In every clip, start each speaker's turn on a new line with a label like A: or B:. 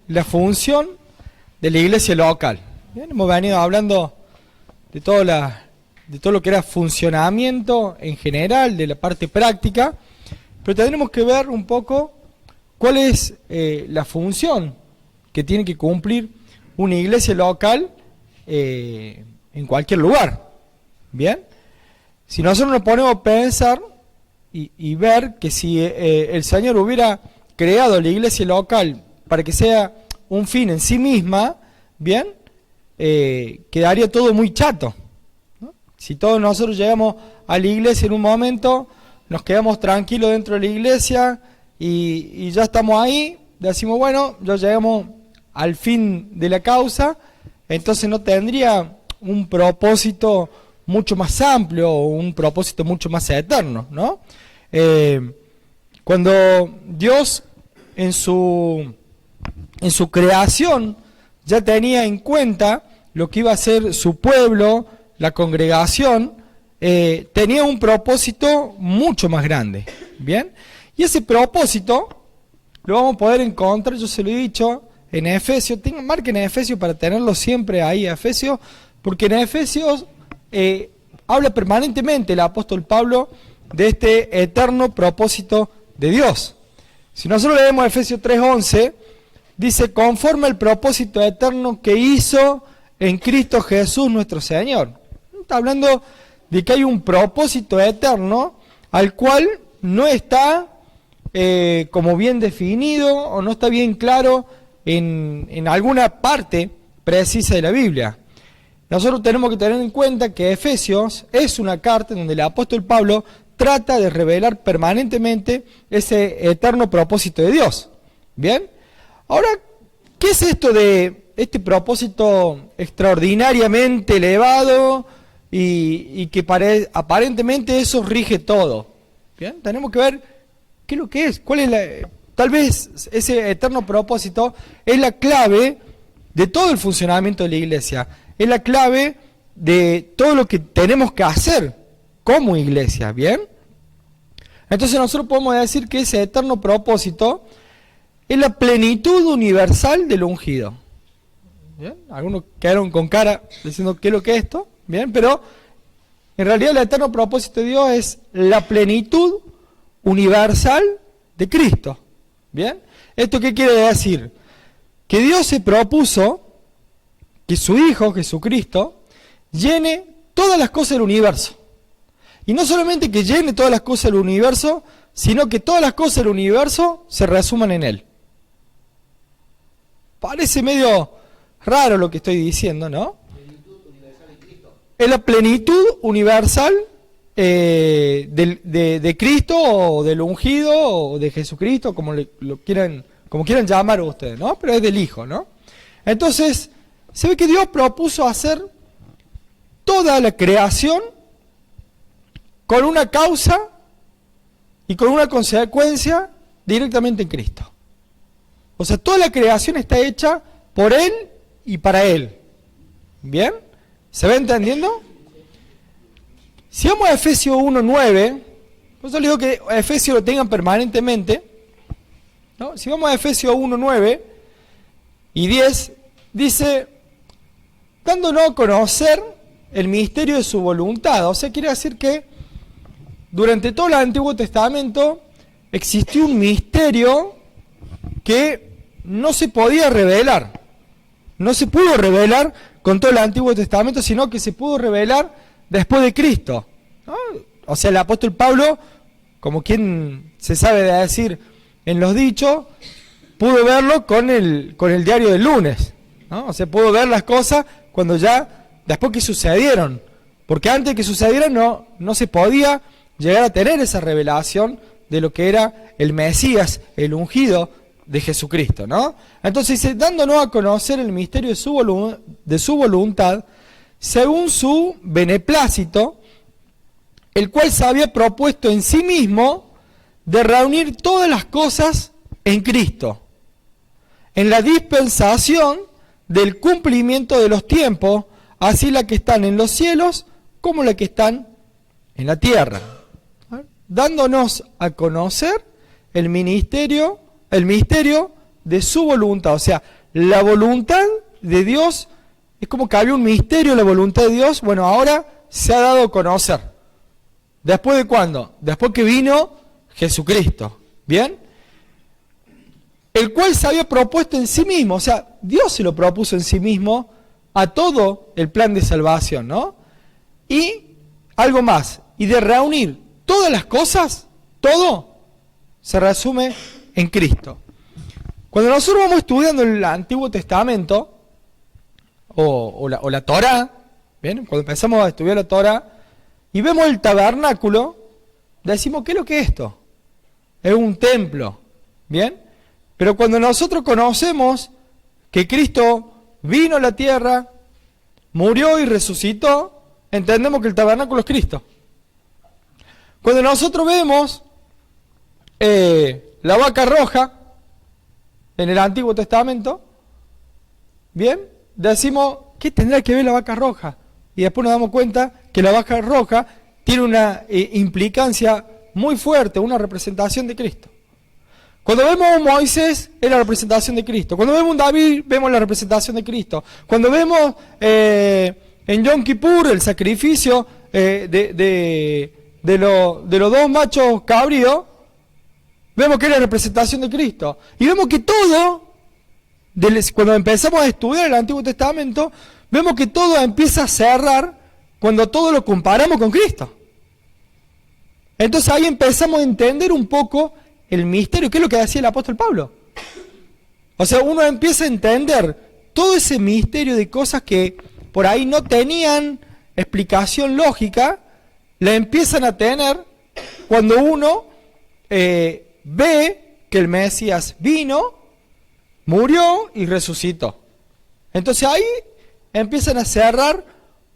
A: la función de la iglesia local. Bien, hemos venido hablando de todo lo que era funcionamiento en general, de la parte práctica, pero tendremos que ver un poco cuál es la función que tiene que cumplir una iglesia local en cualquier lugar. Bien, si nosotros nos ponemos a pensar y ver que si el Señor hubiera creado la iglesia local para que sea un fin en sí misma, bien, quedaría todo muy chato, ¿no? Si todos nosotros llegamos a la iglesia en un momento, nos quedamos tranquilos dentro de la iglesia y ya estamos ahí, decimos, bueno, ya llegamos al fin de la causa, entonces no tendría un propósito mucho más amplio o un propósito mucho más eterno, ¿no? Cuando Dios en su creación ya tenía en cuenta lo que iba a ser su pueblo, la congregación, tenía un propósito mucho más grande, ¿bien? Y ese propósito lo vamos a poder encontrar, yo se lo he dicho, en Efesios. Marquen Efesios para tenerlo siempre ahí, Efesios, porque en Efesios habla permanentemente el apóstol Pablo de este eterno propósito de Dios. Si nosotros leemos Efesios 3:11, dice, conforme al propósito eterno que hizo en Cristo Jesús nuestro Señor. Está hablando de que hay un propósito eterno al cual no está como bien definido o no está bien claro en alguna parte precisa de la Biblia. Nosotros tenemos que tener en cuenta que Efesios es una carta en donde el apóstol Pablo trata de revelar permanentemente ese eterno propósito de Dios. ¿Bien? Ahora, ¿qué es esto de este propósito extraordinariamente elevado y que aparentemente eso rige todo? ¿Bien? Tenemos que ver qué es lo que es, cuál es tal vez ese eterno propósito es la clave de todo el funcionamiento de la iglesia, es la clave de todo lo que tenemos que hacer como iglesia, ¿bien? Entonces nosotros podemos decir que ese eterno propósito es la plenitud universal del ungido. ¿Bien? Algunos quedaron con cara diciendo qué es lo que es esto, ¿bien? Pero en realidad el eterno propósito de Dios es la plenitud universal de Cristo. ¿Bien? ¿Esto qué quiere decir? Que Dios se propuso que su Hijo, Jesucristo, llene todas las cosas del universo. Y no solamente que llene todas las cosas del universo, sino que todas las cosas del universo se resuman en Él. Parece medio raro lo que estoy diciendo, ¿no? Plenitud universal de Cristo. Es la plenitud universal de Cristo, o del ungido, o de Jesucristo, como quieran llamar ustedes, ¿no? Pero es del Hijo, ¿no? Entonces, se ve que Dios propuso hacer toda la creación con una causa y con una consecuencia directamente en Cristo. O sea, toda la creación está hecha por Él y para Él. ¿Bien? ¿Se va entendiendo? Si vamos a Efesios 1:9, por eso les digo que a Efesios lo tengan permanentemente, ¿no? Si vamos a Efesios 1:9 y 10, dice, dándonos a conocer el misterio de su voluntad. O sea, quiere decir que durante todo el Antiguo Testamento existió un misterio que no se podía revelar. No se pudo revelar con todo el Antiguo Testamento, sino que se pudo revelar después de Cristo, ¿no? O sea, el apóstol Pablo, como quien se sabe de decir en los dichos, pudo verlo con el diario del lunes, ¿no? O sea, pudo ver las cosas cuando ya, después que sucedieron, porque antes de que sucedieran no se podía llegar a tener esa revelación de lo que era el Mesías, el ungido de Jesucristo, ¿no? Entonces dice, dándonos a conocer el misterio de su voluntad, según su beneplácito, el cual se había propuesto en sí mismo de reunir todas las cosas en Cristo, en la dispensación del cumplimiento de los tiempos, así la que están en los cielos como la que están en la tierra, dándonos a conocer el misterio de su voluntad. O sea, la voluntad de Dios, es como que había un misterio en la voluntad de Dios, bueno, ahora se ha dado a conocer. ¿Después de cuándo? Después que vino Jesucristo, ¿bien? El cual se había propuesto en sí mismo, o sea, Dios se lo propuso en sí mismo a todo el plan de salvación, ¿no? Y algo más, y de reunir todas las cosas, todo se resume en Cristo. Cuando nosotros vamos estudiando el Antiguo Testamento, o la Torá, ¿bien? Cuando empezamos a estudiar la Torá, y vemos el tabernáculo, decimos, ¿qué es lo que es esto? Es un templo, ¿bien? Pero cuando nosotros conocemos que Cristo vino a la tierra, murió y resucitó, entendemos que el tabernáculo es Cristo. Cuando nosotros vemos la vaca roja en el Antiguo Testamento, ¿bien? Decimos, ¿qué tendrá que ver la vaca roja? Y después nos damos cuenta que la vaca roja tiene una implicancia muy fuerte, una representación de Cristo. Cuando vemos a Moisés, es la representación de Cristo. Cuando vemos a David, vemos la representación de Cristo. Cuando vemos en Yom Kippur el sacrificio de los dos machos cabríos, vemos que es la representación de Cristo. Y vemos que todo, cuando empezamos a estudiar el Antiguo Testamento, vemos que todo empieza a cerrar cuando todo lo comparamos con Cristo. Entonces ahí empezamos a entender un poco el misterio, que es lo que decía el apóstol Pablo. O sea, uno empieza a entender todo ese misterio de cosas que por ahí no tenían explicación lógica, la empiezan a tener cuando uno ve que el Mesías vino, murió y resucitó. Entonces ahí empiezan a cerrar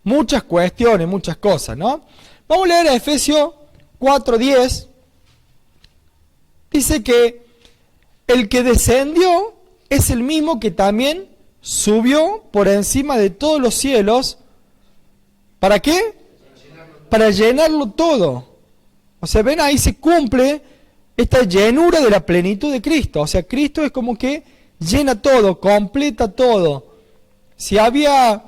A: muchas cuestiones, muchas cosas, ¿no? Vamos a leer a Efesios 4:10. Dice que el que descendió es el mismo que también subió por encima de todos los cielos. ¿Para qué? Para llenarlo todo. O sea, ven, ahí se cumple esta llenura de la plenitud de Cristo. O sea, Cristo es como que llena todo, completa todo. Si había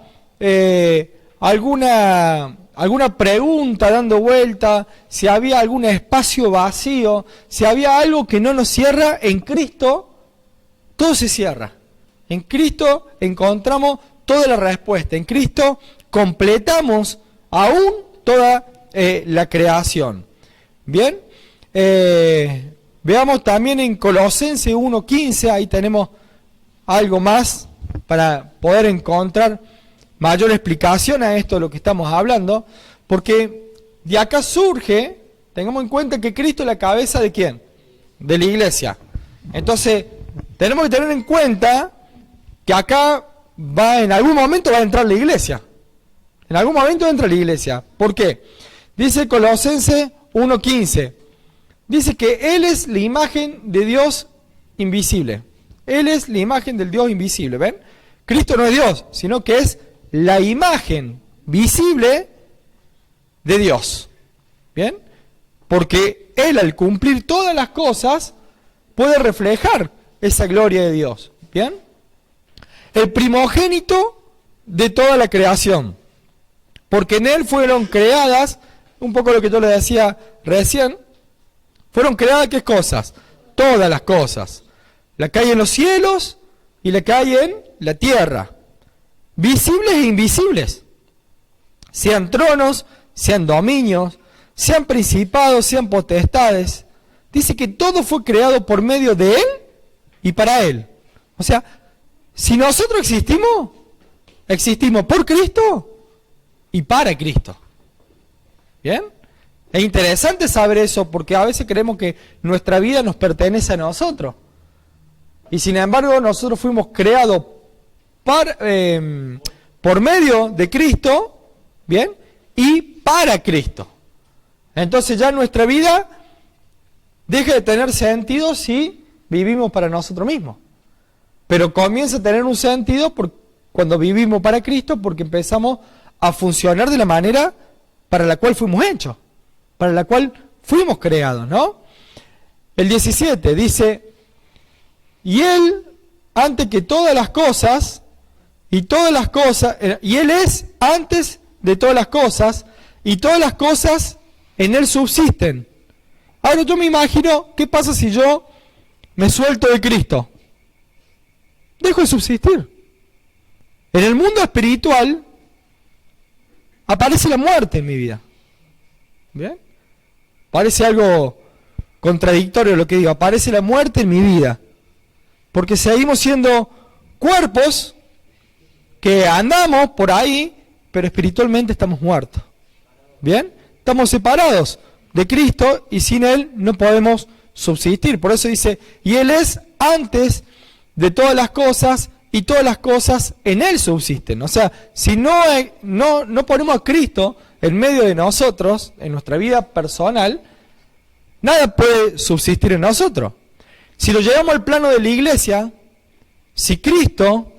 A: alguna pregunta dando vuelta, si había algún espacio vacío, si había algo que no nos cierra, en Cristo todo se cierra. En Cristo encontramos toda la respuesta. En Cristo completamos aún toda la creación. Bien, veamos también en Colosenses 1:15, ahí tenemos algo más para poder encontrar mayor explicación a esto de lo que estamos hablando, porque de acá surge, tengamos en cuenta que Cristo es la cabeza ¿de quién? De la iglesia. Entonces, tenemos que tener en cuenta que acá en algún momento va a entrar la iglesia. En algún momento entra la iglesia. ¿Por qué? Dice Colosenses 1:15. Dice que Él es la imagen de Dios invisible. Él es la imagen del Dios invisible, ¿ven? Cristo no es Dios, sino que es la imagen visible de Dios. ¿Bien? Porque Él, al cumplir todas las cosas, puede reflejar esa gloria de Dios. ¿Bien? El primogénito de toda la creación. Porque en Él fueron creadas, un poco lo que yo le decía recién, fueron creadas ¿qué cosas? Todas las cosas. La que hay en los cielos y la que hay en la tierra. Visibles e invisibles. Sean tronos, sean dominios, sean principados, sean potestades. Dice que todo fue creado por medio de Él y para Él. O sea, si nosotros existimos por Cristo y para Cristo. ¿Bien? Es interesante saber eso porque a veces creemos que nuestra vida nos pertenece a nosotros. Y sin embargo nosotros fuimos creados por medio de Cristo, ¿bien? Y para Cristo. Entonces ya nuestra vida deja de tener sentido si vivimos para nosotros mismos. Pero comienza a tener un sentido cuando vivimos para Cristo porque empezamos a funcionar de la manera para la cual fuimos hechos, para la cual fuimos creados, ¿no? El 17 dice, y Él antes que todas las cosas, y Él es antes de todas las cosas, y todas las cosas en Él subsisten. Ahora yo me imagino, ¿qué pasa si yo me suelto de Cristo? Dejo de subsistir. En el mundo espiritual aparece la muerte en mi vida. ¿Bien? Parece algo contradictorio lo que digo. Aparece la muerte en mi vida. Porque seguimos siendo cuerpos que andamos por ahí, pero espiritualmente estamos muertos. ¿Bien? Estamos separados de Cristo y sin Él no podemos subsistir. Por eso dice, y Él es antes de todas las cosas y todas las cosas en Él subsisten. O sea, si no ponemos a Cristo en medio de nosotros, en nuestra vida personal, nada puede subsistir en nosotros. Si lo llevamos al plano de la iglesia, si Cristo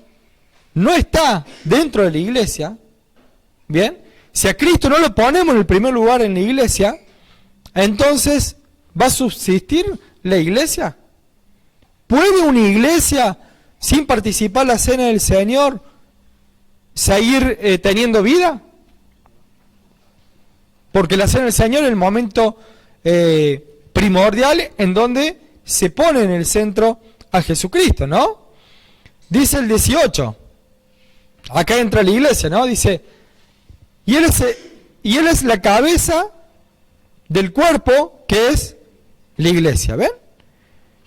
A: no está dentro de la iglesia, ¿bien? Si a Cristo no lo ponemos en el primer lugar en la iglesia, entonces, ¿va a subsistir la iglesia? ¿Puede una iglesia, sin participar en la cena del Señor, seguir teniendo vida? Porque la cena del Señor es el momento primordial en donde se pone en el centro a Jesucristo, ¿no? Dice el 18, acá entra la iglesia, ¿no? Dice, y Él es la cabeza del cuerpo que es la iglesia, ¿ven?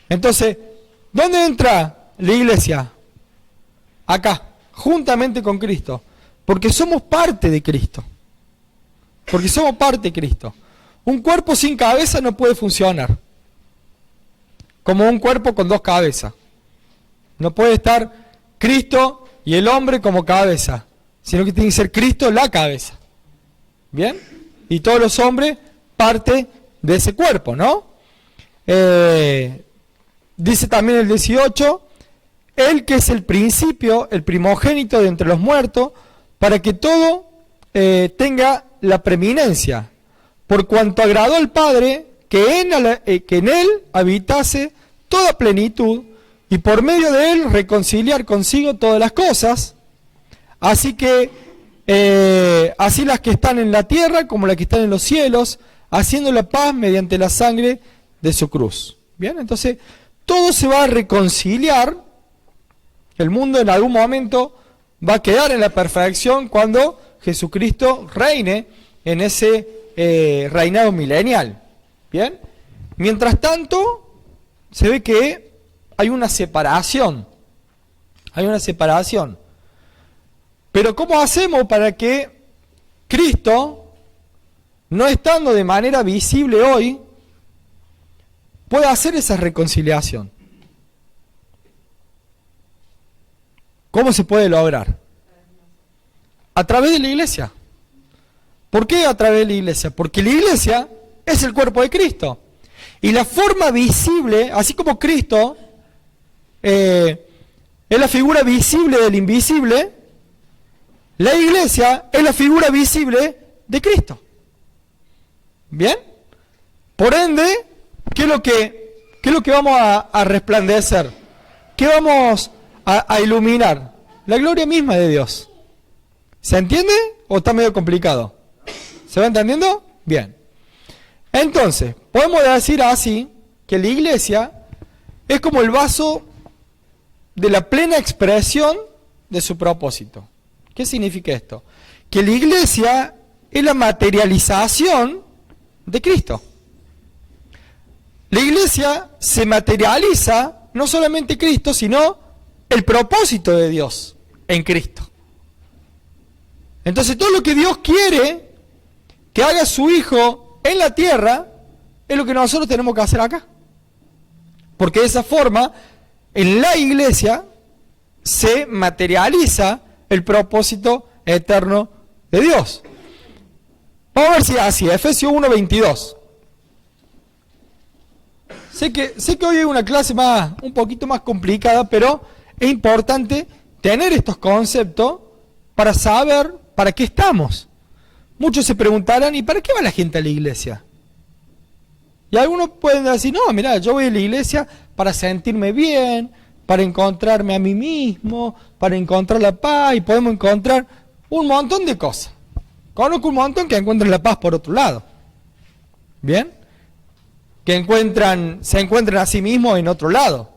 A: Entonces, ¿dónde entra la iglesia? Acá, juntamente con Cristo, porque somos parte de Cristo. Porque somos parte de Cristo. Un cuerpo sin cabeza no puede funcionar. Como un cuerpo con dos cabezas. No puede estar Cristo y el hombre como cabeza, sino que tiene que ser Cristo la cabeza. ¿Bien? Y todos los hombres parte de ese cuerpo, ¿no? Dice también el 18, Él que es el principio, el primogénito de entre los muertos, para que todo tenga la preeminencia, por cuanto agradó al Padre que en Él habitase toda plenitud, y por medio de Él reconciliar consigo todas las cosas, así que así las que están en la tierra como las que están en los cielos, haciendo la paz mediante la sangre de su cruz. Bien, entonces todo se va a reconciliar. El mundo en algún momento va a quedar en la perfección cuando Jesucristo reine en ese reinado milenial. Bien, mientras tanto se ve que hay una separación. Hay una separación. Pero ¿cómo hacemos para que Cristo, no estando de manera visible hoy, pueda hacer esa reconciliación? ¿Cómo se puede lograr? A través de la iglesia. ¿Por qué a través de la iglesia? Porque la iglesia es el cuerpo de Cristo. Y la forma visible, así como Cristo es la figura visible del invisible, la iglesia es la figura visible de Cristo. ¿Bien? Por ende, ¿qué es lo que vamos a resplandecer? ¿Qué vamos a iluminar? La gloria misma de Dios. ¿Se entiende o está medio complicado? ¿Se va entendiendo? Bien. Entonces, podemos decir así que la iglesia es como el vaso de la plena expresión de su propósito. ¿Qué significa esto? Que la iglesia es la materialización de Cristo. La iglesia se materializa no solamente Cristo, sino el propósito de Dios en Cristo. Entonces todo lo que Dios quiere que haga su Hijo en la tierra es lo que nosotros tenemos que hacer acá. Porque de esa forma, en la iglesia se materializa el propósito eterno de Dios. Vamos a ver si es así. Efesios 1:22. Sé que hoy hay una clase un poquito más complicada, pero es importante tener estos conceptos para saber para qué estamos. Muchos se preguntarán, ¿y para qué va la gente a la iglesia? Y algunos pueden decir, no, mira, yo voy a la iglesia para sentirme bien, para encontrarme a mí mismo, para encontrar la paz, y podemos encontrar un montón de cosas. Conozco un montón que encuentran la paz por otro lado. ¿Bien? Que se encuentran a sí mismos en otro lado.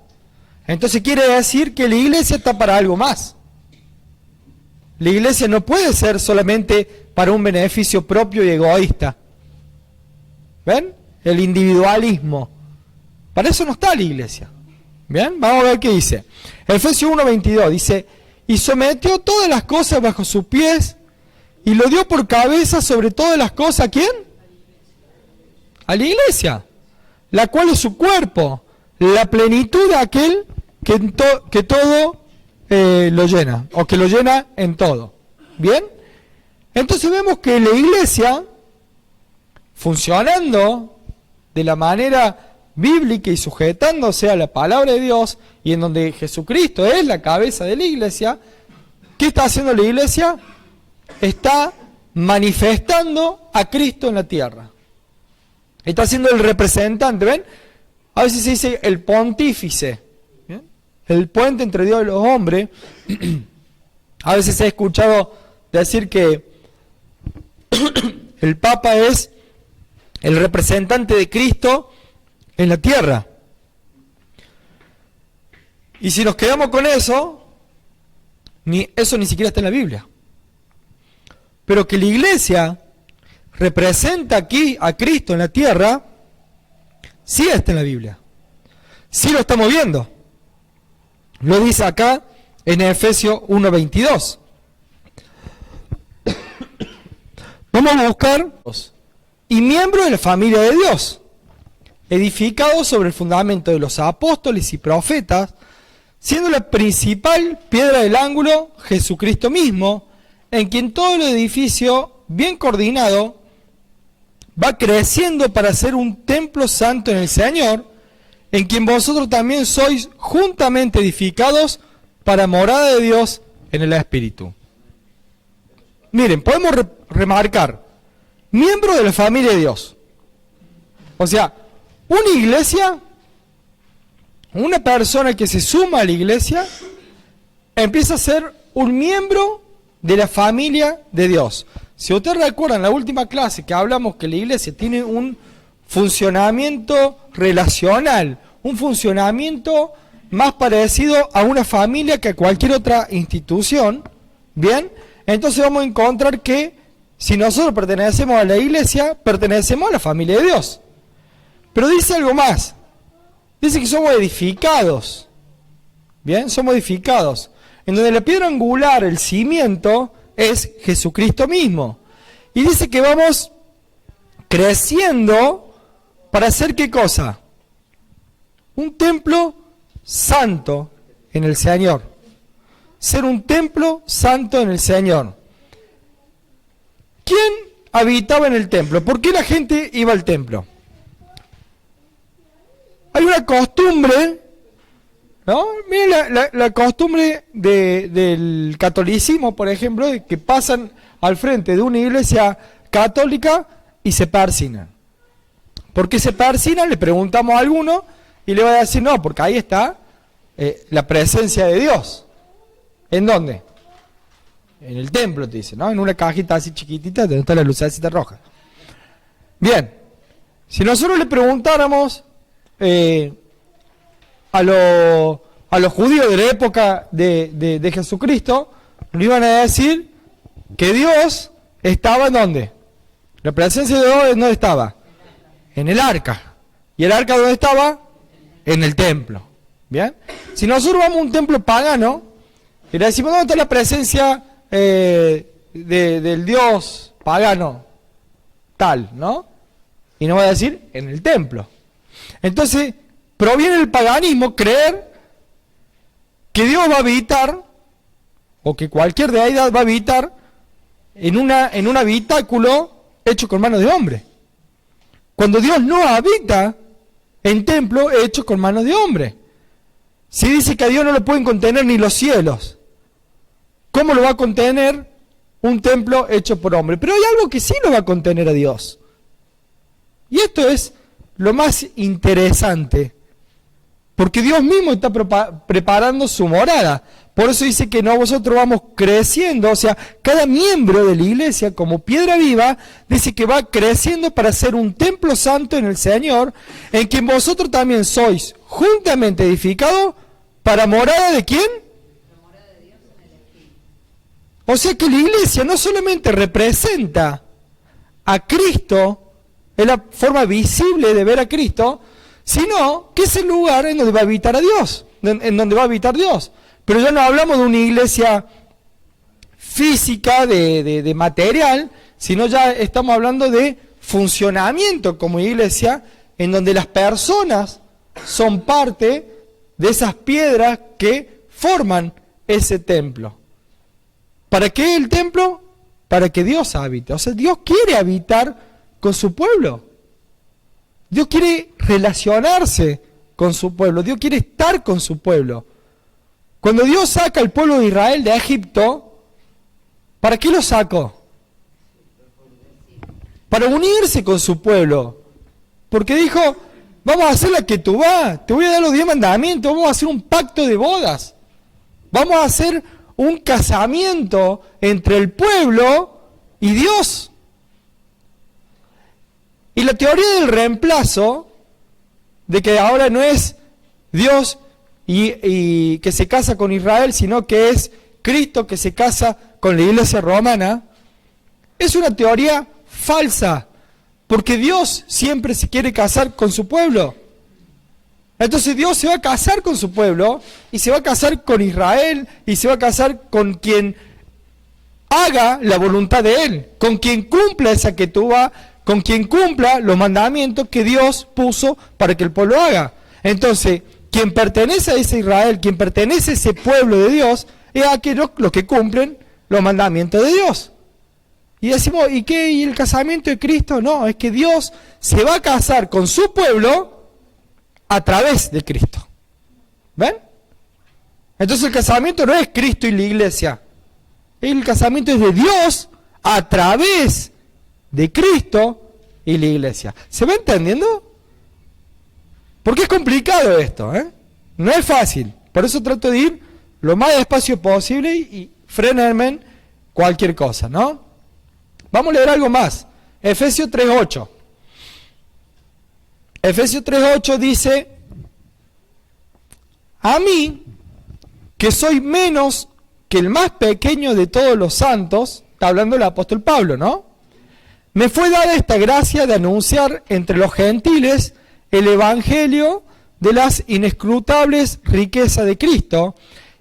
A: Entonces quiere decir que la iglesia está para algo más. La iglesia no puede ser solamente para un beneficio propio y egoísta. ¿Ven? El individualismo. Para eso no está la iglesia. ¿Bien? Vamos a ver qué dice. Efesios 1:22 dice: y sometió todas las cosas bajo sus pies, y lo dio por cabeza sobre todas las cosas. ¿A quién? A la iglesia, la cual es su cuerpo, la plenitud de aquel que todo lo llena, o que lo llena en todo. ¿Bien? Entonces vemos que la iglesia, funcionando de la manera bíblica y sujetándose a la palabra de Dios, y en donde Jesucristo es la cabeza de la iglesia, ¿qué está haciendo la iglesia? Está manifestando a Cristo en la tierra. Está siendo el representante, ¿ven? A veces se dice el pontífice, ¿bien? El puente entre Dios y los hombres. A veces he escuchado decir que el Papa es el representante de Cristo en la tierra. Y si nos quedamos con eso, eso ni siquiera está en la Biblia. Pero que la iglesia representa aquí a Cristo en la tierra, sí está en la Biblia. Sí lo estamos viendo. Lo dice acá en Efesios 1:22. Vamos a buscar y miembros de la familia de Dios, edificados sobre el fundamento de los apóstoles y profetas, siendo la principal piedra del ángulo Jesucristo mismo, en quien todo el edificio, bien coordinado, va creciendo para ser un templo santo en el Señor, en quien vosotros también sois juntamente edificados para morada de Dios en el Espíritu. Miren, podemos remarcar, miembro de la familia de Dios. O sea, una iglesia, una persona que se suma a la iglesia, empieza a ser un miembro de la familia de Dios. Si ustedes recuerdan en la última clase que hablamos que la iglesia tiene un funcionamiento relacional, un funcionamiento más parecido a una familia que a cualquier otra institución, ¿bien? Entonces vamos a encontrar que si nosotros pertenecemos a la iglesia, pertenecemos a la familia de Dios. Pero dice algo más. Dice que somos edificados. ¿Bien? Somos edificados. En donde la piedra angular, el cimiento, es Jesucristo mismo. Y dice que vamos creciendo para hacer ¿qué cosa? Un templo santo en el Señor. Ser un templo santo en el Señor. ¿Quién habitaba en el templo? ¿Por qué la gente iba al templo? Hay una costumbre, ¿no? Miren la costumbre del catolicismo, por ejemplo, de que pasan al frente de una iglesia católica y se persignan. ¿Por qué se persignan? Le preguntamos a alguno y le va a decir, no, porque ahí está la presencia de Dios. ¿En dónde? En el templo, te dice, ¿no? En una cajita así chiquitita donde está la lucecita roja. Bien, si nosotros le preguntáramos a los judíos de la época de Jesucristo, nos iban a decir que Dios estaba ¿en dónde? La presencia de Dios ¿dónde estaba? En el arca. ¿Y el arca dónde estaba? En el templo. ¿Bien? Si nosotros vamos a un templo pagano y le decimos, ¿dónde está la presencia del Dios pagano? Tal, ¿no? Y nos va a decir, en el templo. Entonces, proviene del paganismo creer que Dios va a habitar, o que cualquier deidad va a habitar, en un habitáculo hecho con manos de hombre. Cuando Dios no habita en templo hecho con manos de hombre. Si dice que a Dios no lo pueden contener ni los cielos, ¿cómo lo va a contener un templo hecho por hombre? Pero hay algo que sí lo va a contener a Dios. Y esto es lo más interesante Porque Dios mismo está preparando su morada. Por eso dice que nosotros vamos creciendo, o sea, cada miembro de la iglesia, como piedra viva, dice que va creciendo para ser un templo santo en el Señor, en quien vosotros también sois juntamente edificados para morada ¿de quién? La morada de Dios en el Espíritu. O sea que la iglesia no solamente representa a Cristo, es la forma visible de ver a Cristo, sino que es el lugar en donde va a habitar a Dios, en donde va a habitar Dios. Pero ya no hablamos de una iglesia física, de material, sino ya estamos hablando de funcionamiento como iglesia, en donde las personas son parte de esas piedras que forman ese templo. ¿Para qué el templo? Para que Dios habite. O sea, Dios quiere habitar con su pueblo. Dios quiere relacionarse con su pueblo. Dios quiere estar con su pueblo. Cuando Dios saca al pueblo de Israel de Egipto, ¿para qué lo sacó? Para unirse con su pueblo. Porque dijo, vamos a hacer la que tú vas, te voy a dar los 10 mandamientos, vamos a hacer un pacto de bodas. Vamos a hacer un casamiento entre el pueblo y Dios. Y la teoría del reemplazo, de que ahora no es Dios y que se casa con Israel, sino que es Cristo que se casa con la iglesia romana, es una teoría falsa, porque Dios siempre se quiere casar con su pueblo. Entonces Dios se va a casar con su pueblo, y se va a casar con Israel, y se va a casar con quien haga la voluntad de Él, con quien cumpla esa ketubá, con quien cumpla los mandamientos que Dios puso para que el pueblo haga. Entonces, quien pertenece a ese Israel, quien pertenece a ese pueblo de Dios, es aquellos los que cumplen los mandamientos de Dios. Y decimos, ¿y qué? ¿Y el casamiento de Cristo? No, es que Dios se va a casar con su pueblo a través de Cristo. ¿Ven? Entonces el casamiento no es Cristo y la iglesia. El casamiento es de Dios a través de Cristo y la iglesia. ¿Se va entendiendo? Porque es complicado esto, ¿eh? No es fácil. Por eso trato de ir lo más despacio posible y frenarme cualquier cosa, ¿no? Vamos a leer algo más. Efesios 3:8. Efesios 3:8 dice, a mí, que soy menos que el más pequeño de todos los santos, está hablando el apóstol Pablo, ¿no? Me fue dada esta gracia de anunciar entre los gentiles el evangelio de las inescrutables riquezas de Cristo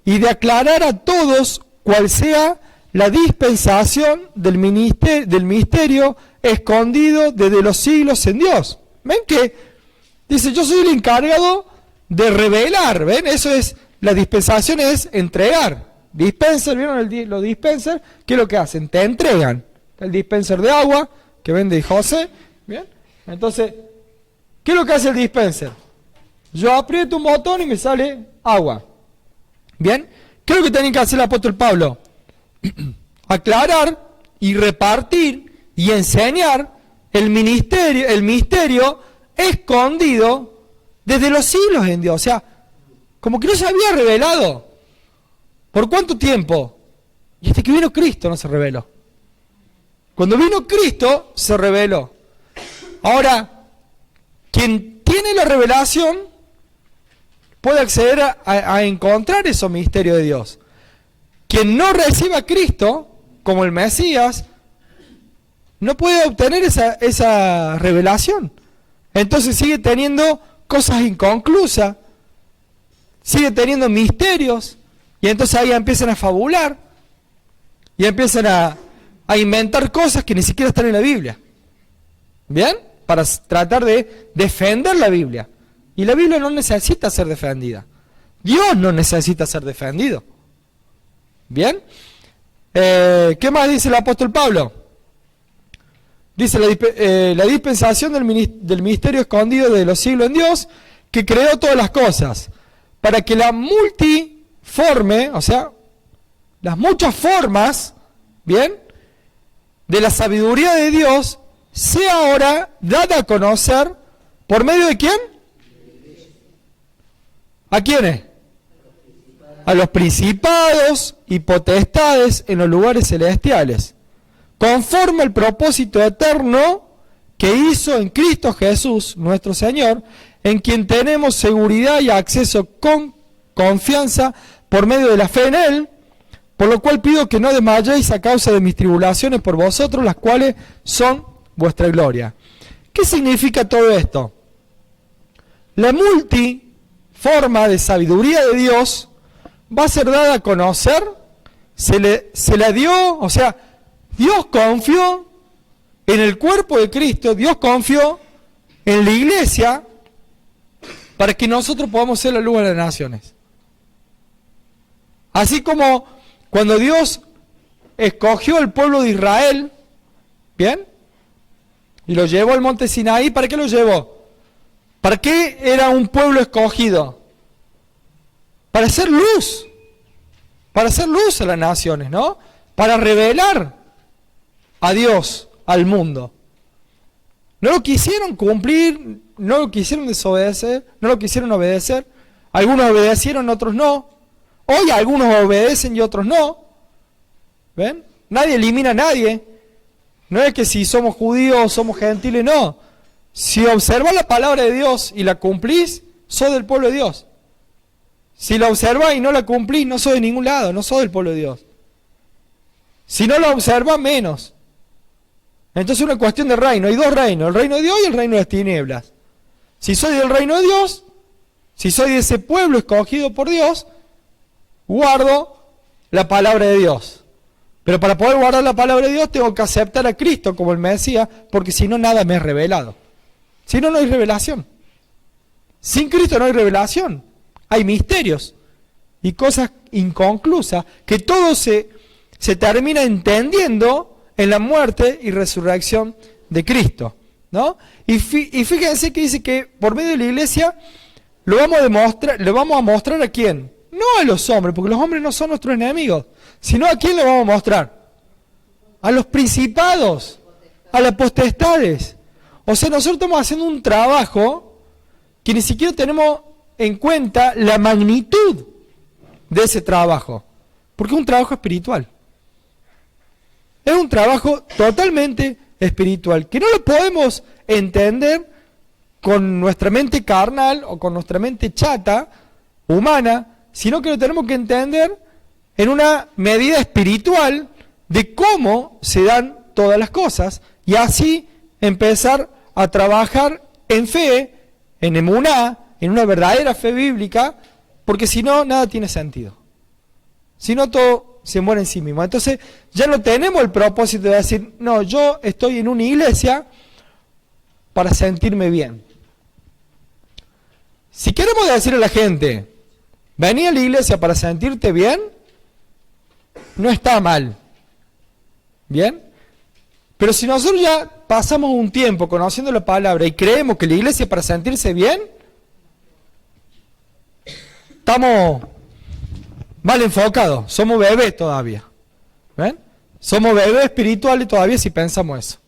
A: y de aclarar a todos cuál sea la dispensación del misterio escondido desde los siglos en Dios. ¿Ven que? Dice, yo soy el encargado de revelar, ¿ven? Eso es, la dispensación es entregar. Dispenser, ¿vieron los dispensers? ¿Qué es lo que hacen? Te entregan. El dispenser de agua que vende José, ¿bien? Entonces, ¿qué es lo que hace el dispenser? Yo aprieto un botón y me sale agua. ¿Bien? ¿Qué es lo que tiene que hacer el apóstol Pablo? Aclarar y repartir y enseñar el misterio escondido desde los siglos en Dios. O sea, como que no se había revelado. ¿Por cuánto tiempo? Y hasta que vino Cristo no se reveló. Cuando vino Cristo se reveló. Ahora, quien tiene la revelación puede acceder a encontrar esos misterios de Dios. Quien no reciba a Cristo como el Mesías no puede obtener esa revelación. Entonces sigue teniendo cosas inconclusas, sigue teniendo misterios, y entonces ahí empiezan a fabular y empiezan a inventar cosas que ni siquiera están en la Biblia. ¿Bien? Para tratar de defender la Biblia. Y la Biblia no necesita ser defendida. Dios no necesita ser defendido. ¿Bien? ¿Qué más dice el apóstol Pablo? Dice la dispensación del misterio escondido de los siglos en Dios, que creó todas las cosas, para que la multiforme, o sea, las muchas formas, ¿bien?, de la sabiduría de Dios, sea ahora dada a conocer, ¿por medio de quién? ¿A quiénes? A los principados y potestades en los lugares celestiales, conforme al propósito eterno que hizo en Cristo Jesús, nuestro Señor, en quien tenemos seguridad y acceso con confianza por medio de la fe en Él, por lo cual pido que no desmayéis a causa de mis tribulaciones por vosotros, las cuales son vuestra gloria. ¿Qué significa todo esto? La multiforma de sabiduría de Dios va a ser dada a conocer, se la dio, o sea, Dios confió en el cuerpo de Cristo, Dios confió en la iglesia para que nosotros podamos ser la luz de las naciones. Así como cuando Dios escogió al pueblo de Israel, ¿bien? Y lo llevó al monte Sinaí, ¿para qué lo llevó? ¿Para qué era un pueblo escogido? Para hacer luz a las naciones, ¿no? Para revelar a Dios al mundo. No lo quisieron cumplir, no lo quisieron desobedecer, no lo quisieron obedecer. Algunos obedecieron, otros no. Hoy algunos obedecen y otros no. ¿Ven? Nadie elimina a nadie. No es que si somos judíos o somos gentiles, no. Si observas la palabra de Dios y la cumplís, sos del pueblo de Dios. Si la observas y no la cumplís, no sos de ningún lado, no sos del pueblo de Dios. Si no la observas, menos. Entonces es una cuestión de reino. Hay dos reinos, el reino de Dios y el reino de las tinieblas. Si soy del reino de Dios, si soy de ese pueblo escogido por Dios, guardo la palabra de Dios. Pero para poder guardar la palabra de Dios tengo que aceptar a Cristo como el Mesías, porque si no, nada me es revelado. Si no, no hay revelación. Sin Cristo no hay revelación. Hay misterios y cosas inconclusas que todo se termina entendiendo en la muerte y resurrección de Cristo, ¿no? Y fíjense que dice que por medio de la iglesia lo vamos a mostrar a quién. No a los hombres, porque los hombres no son nuestros enemigos, sino a quién le vamos a mostrar. A los principados, a las potestades. O sea, nosotros estamos haciendo un trabajo que ni siquiera tenemos en cuenta la magnitud de ese trabajo, porque es un trabajo espiritual. Es un trabajo totalmente espiritual, que no lo podemos entender con nuestra mente carnal o con nuestra mente chata, humana, sino que lo tenemos que entender en una medida espiritual de cómo se dan todas las cosas y así empezar a trabajar en fe, en emuná, en una verdadera fe bíblica, porque si no, nada tiene sentido. Si no, todo se muere en sí mismo. Entonces, ya no tenemos el propósito de decir, no, yo estoy en una iglesia para sentirme bien. Si queremos decir a la gente, vení a la iglesia para sentirte bien, no está mal. ¿Bien? Pero si nosotros ya pasamos un tiempo conociendo la palabra y creemos que la iglesia es para sentirse bien, estamos mal enfocados, somos bebés todavía. ¿Ven? Somos bebés espirituales todavía si pensamos eso.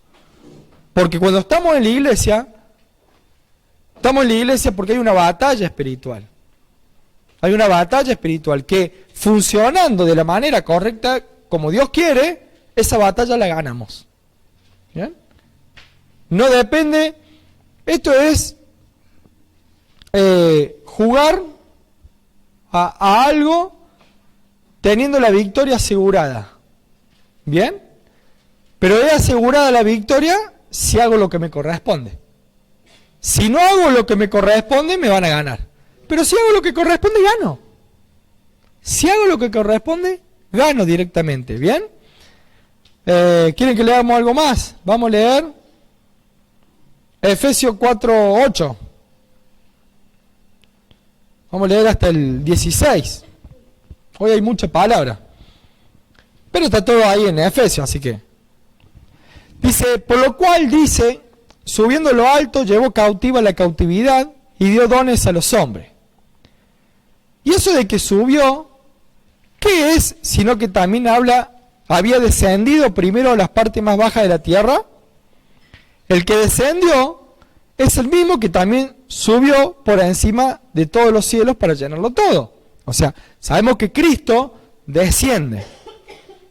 A: Porque cuando estamos en la iglesia porque hay una batalla espiritual. Hay una batalla espiritual que, funcionando de la manera correcta, como Dios quiere, esa batalla la ganamos. ¿Bien? No depende, esto es jugar a algo teniendo la victoria asegurada. ¿Bien? Pero es asegurada la victoria si hago lo que me corresponde. Si no hago lo que me corresponde, me van a ganar. Pero si hago lo que corresponde, gano. Si hago lo que corresponde, gano directamente. ¿Bien? ¿Quieren que leamos algo más? Vamos a leer Efesios 4:8. Vamos a leer hasta el 16. Hoy hay mucha palabra. Pero está todo ahí en Efesios, así que. Dice, por lo cual dice, subiendo lo alto, llevó cautiva la cautividad y dio dones a los hombres. Y eso de que subió, ¿qué es? Sino que también había descendido primero a las partes más bajas de la tierra. El que descendió es el mismo que también subió por encima de todos los cielos para llenarlo todo. O sea, sabemos que Cristo desciende.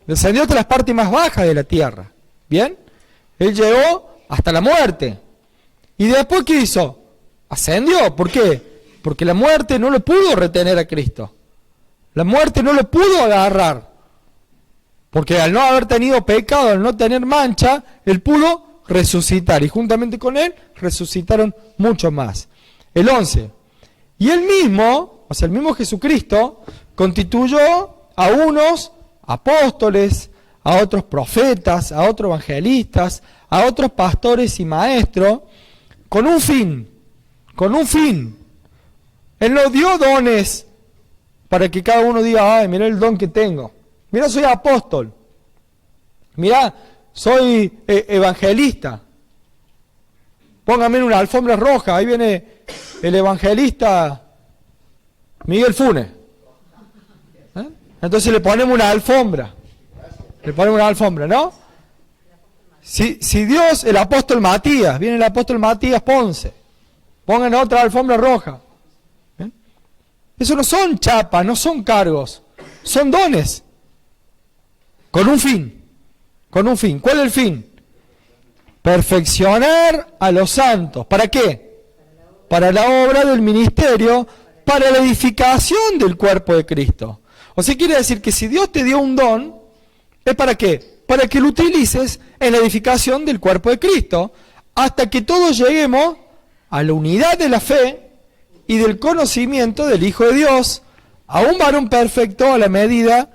A: Descendió hasta las partes más bajas de la tierra. ¿Bien? Él llegó hasta la muerte. ¿Y después qué hizo? Ascendió. ¿Por qué? Porque la muerte no lo pudo retener a Cristo. La muerte no lo pudo agarrar. Porque al no haber tenido pecado, al no tener mancha, Él pudo resucitar. Y juntamente con Él resucitaron mucho más. El 11. Y Él mismo, o sea, el mismo Jesucristo, constituyó a unos apóstoles, a otros profetas, a otros evangelistas, a otros pastores y maestros, con un fin. Él nos dio dones para que cada uno diga, ay, mira el don que tengo. Mira, soy apóstol. Mira, soy evangelista. Póngame en una alfombra roja. Ahí viene el evangelista Miguel Funes. Entonces le ponemos una alfombra. Le ponemos una alfombra, ¿no? Si Dios, el apóstol Matías, viene el apóstol Matías Ponce. Pongan otra alfombra roja. Eso no son chapas, no son cargos. Son dones. Con un fin. ¿Cuál es el fin? Perfeccionar a los santos. ¿Para qué? Para la obra del ministerio, para la edificación del cuerpo de Cristo. O sea, quiere decir que si Dios te dio un don, ¿es para qué? Para que lo utilices en la edificación del cuerpo de Cristo, hasta que todos lleguemos a la unidad de la fe y del conocimiento del Hijo de Dios, a un varón perfecto a la medida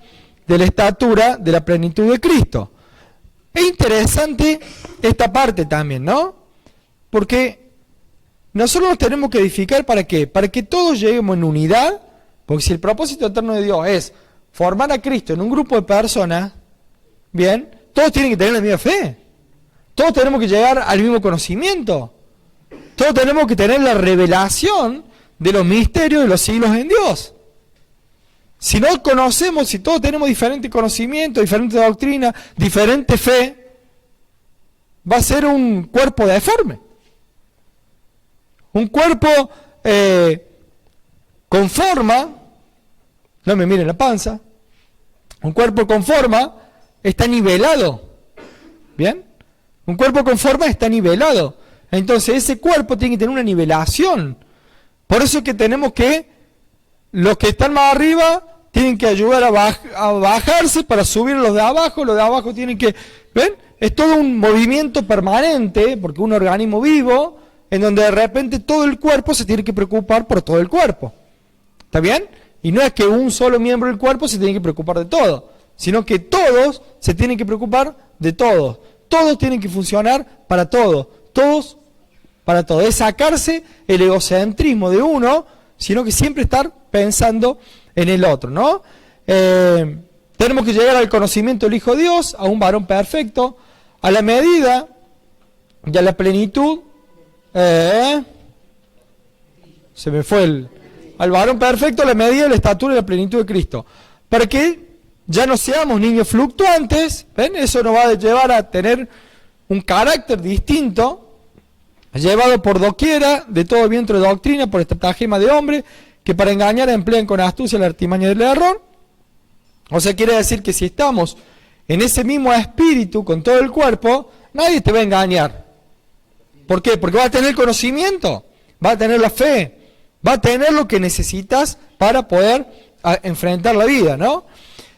A: de la estatura de la plenitud de Cristo. Es interesante esta parte también, ¿no? Porque nosotros nos tenemos que edificar ¿para qué? Para que todos lleguemos en unidad, porque si el propósito eterno de Dios es formar a Cristo en un grupo de personas, bien, todos tienen que tener la misma fe. Todos tenemos que llegar al mismo conocimiento. Todos tenemos que tener la revelación de los misterios de los siglos en Dios. Si no conocemos, si todos tenemos diferente conocimiento, diferente doctrina, diferente fe, va a ser un cuerpo deforme. Un cuerpo con forma, no me miren la panza, un cuerpo con forma está nivelado. ¿Bien? Un cuerpo con forma está nivelado. Entonces ese cuerpo tiene que tener una nivelación. Por eso es que tenemos que, los que están más arriba, tienen que ayudar a bajarse para subir los de abajo tienen que, ¿ven? Es todo un movimiento permanente, porque un organismo vivo, en donde de repente todo el cuerpo se tiene que preocupar por todo el cuerpo. ¿Está bien? Y no es que un solo miembro del cuerpo se tiene que preocupar de todo, sino que todos se tienen que preocupar de todos. Todos tienen que funcionar para todos. Todos para todo. Es sacarse el egocentrismo de uno, sino que siempre estar pensando en el otro, ¿no? Tenemos que llegar al conocimiento del Hijo de Dios, a un varón perfecto, a la medida y a la plenitud. Se me fue al varón perfecto, a la medida de la estatura y la plenitud de Cristo. Para que ya no seamos niños fluctuantes, ¿ven? Eso nos va a llevar a tener un carácter distinto, llevado por doquiera, de todo viento de doctrina, por estratagema de hombre, que para engañar emplean con astucia la artimaña del error. O sea, quiere decir que si estamos en ese mismo espíritu, con todo el cuerpo, nadie te va a engañar. ¿Por qué? Porque vas a tener conocimiento, vas a tener la fe, vas a tener lo que necesitas para poder enfrentar la vida, ¿no?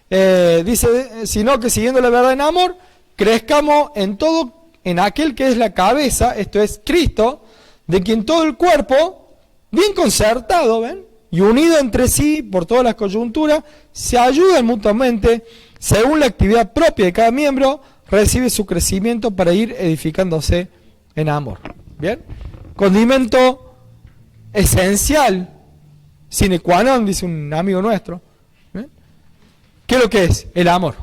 A: Dice, sino que siguiendo la verdad en amor, crezcamos en todo, en aquel que es la cabeza, esto es Cristo, de quien todo el cuerpo, bien concertado, ¿ven? Y unido entre sí por todas las coyunturas, se ayudan mutuamente, según la actividad propia de cada miembro, recibe su crecimiento para ir edificándose en amor. ¿Bien? Condimento esencial, sine qua non, dice un amigo nuestro. ¿Bien? ¿Qué es lo que es? El amor.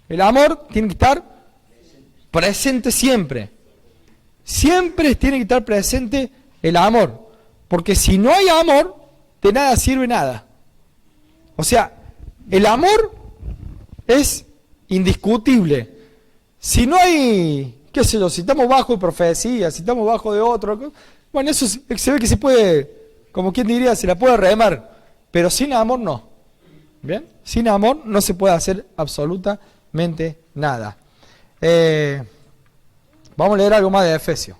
A: El amor tiene que estar presente siempre. Siempre tiene que estar presente el amor. Porque si no hay amor, de nada sirve nada. O sea, el amor es indiscutible. Si no hay, qué sé yo, si estamos bajo de profecía, si estamos bajo de otro, bueno, eso se ve que se puede, como quien diría, se la puede remar, pero sin amor no. ¿Bien? Sin amor no se puede hacer absolutamente nada. Vamos a leer algo más de Efesios.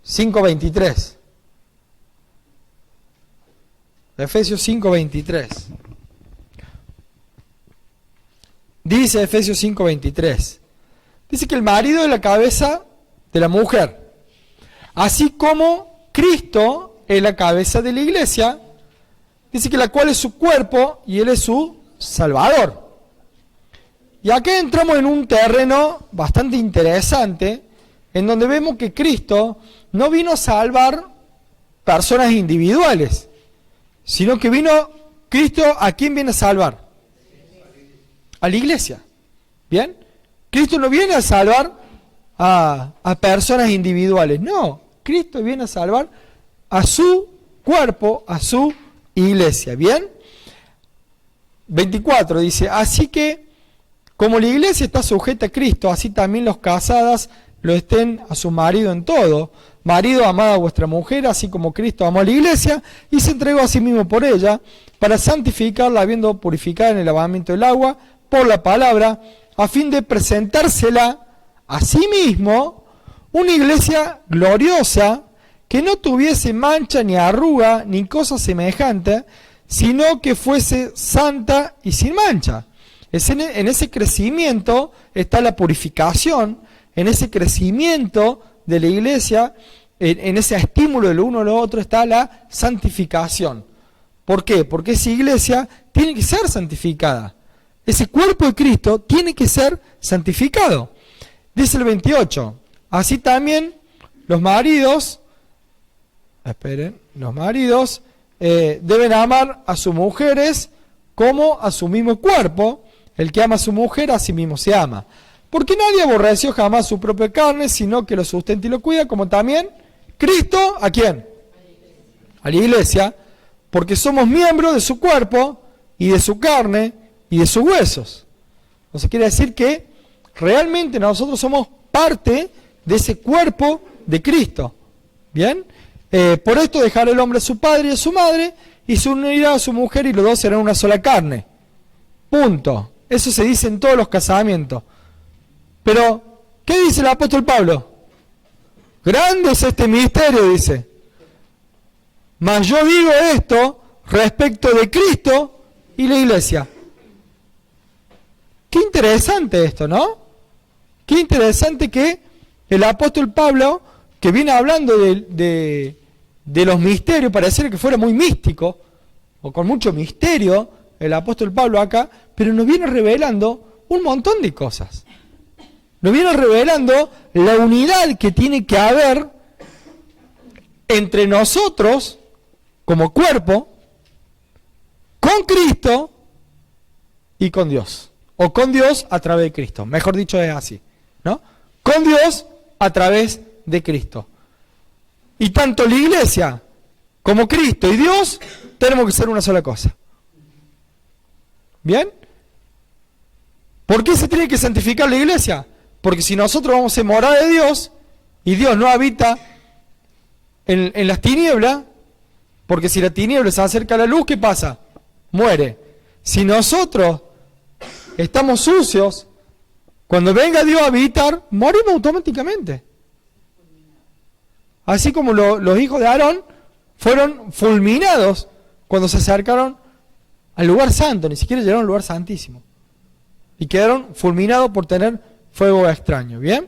A: 5:23. Efesios 5:23. Dice Efesios 5:23. Dice que el marido es la cabeza de la mujer. Así como Cristo es la cabeza de la iglesia, dice que la cual es su cuerpo y Él es su Salvador. Y acá entramos en un terreno bastante interesante, en donde vemos que Cristo no vino a salvar personas individuales, sino que Cristo, ¿a quién viene a salvar? A la iglesia. ¿Bien? Cristo no viene a salvar a personas individuales, no. Cristo viene a salvar a su cuerpo, a su iglesia. ¿Bien? 24 dice, así que como la iglesia está sujeta a Cristo, así también los casadas lo estén a su marido en todo. Marido, amad a vuestra mujer, así como Cristo amó a la iglesia y se entregó a sí mismo por ella, para santificarla, habiendo purificado en el lavamiento del agua por la palabra, a fin de presentársela a sí mismo una iglesia gloriosa, que no tuviese mancha ni arruga ni cosa semejante, sino que fuese santa y sin mancha. En ese crecimiento está la purificación, en ese crecimiento de la iglesia, en ese estímulo del uno al otro está la santificación. ¿Por qué? Porque esa iglesia tiene que ser santificada. Ese cuerpo de Cristo tiene que ser santificado. Dice el 28, así también los maridos, deben amar a sus mujeres como a su mismo cuerpo. El que ama a su mujer, a sí mismo se ama. Porque nadie aborreció jamás su propia carne, sino que lo sustenta y lo cuida, como también Cristo, ¿a quién? A la iglesia, porque somos miembros de su cuerpo, y de su carne, y de sus huesos. O sea, quiere decir que realmente nosotros somos parte de ese cuerpo de Cristo. ¿Bien? Por esto dejará el hombre a su padre y a su madre, y se unirá a su mujer, y los dos serán una sola carne. Punto. Eso se dice en todos los casamientos. Pero, ¿qué dice el apóstol Pablo? Grande es este misterio, dice. Mas yo digo esto respecto de Cristo y la iglesia. Qué interesante esto, ¿no? Qué interesante que el apóstol Pablo, que viene hablando de los misterios, pareciera que fuera muy místico, o con mucho misterio, el apóstol Pablo acá, pero nos viene revelando un montón de cosas. Nos viene revelando la unidad que tiene que haber entre nosotros, como cuerpo, con Cristo y con Dios. O con Dios a través de Cristo. Mejor dicho es así, ¿no? Con Dios a través de Cristo. Y tanto la iglesia como Cristo y Dios tenemos que ser una sola cosa. ¿Bien? ¿Por qué se tiene que santificar la iglesia? Porque si nosotros vamos a ser morada de Dios y Dios no habita en las tinieblas, porque si la tiniebla se acerca a la luz, ¿qué pasa? Muere. Si nosotros estamos sucios, cuando venga Dios a habitar, morimos automáticamente. Así como los hijos de Aarón fueron fulminados cuando se acercaron al lugar santo, ni siquiera llegaron al lugar santísimo. Y quedaron fulminados por tener fuego extraño. ¿Bien?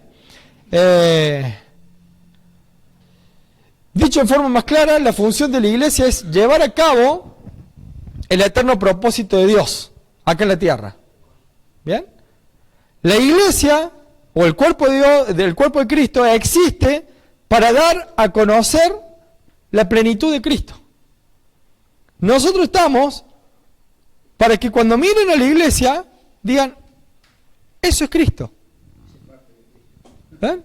A: Dicho en forma más clara, la función de la iglesia es llevar a cabo el eterno propósito de Dios acá en la tierra. ¿Bien? La iglesia, o el cuerpo de Dios, del cuerpo de Cristo, existe para dar a conocer la plenitud de Cristo. Nosotros estamos para que cuando miren a la iglesia digan, eso es Cristo. ¿Ven?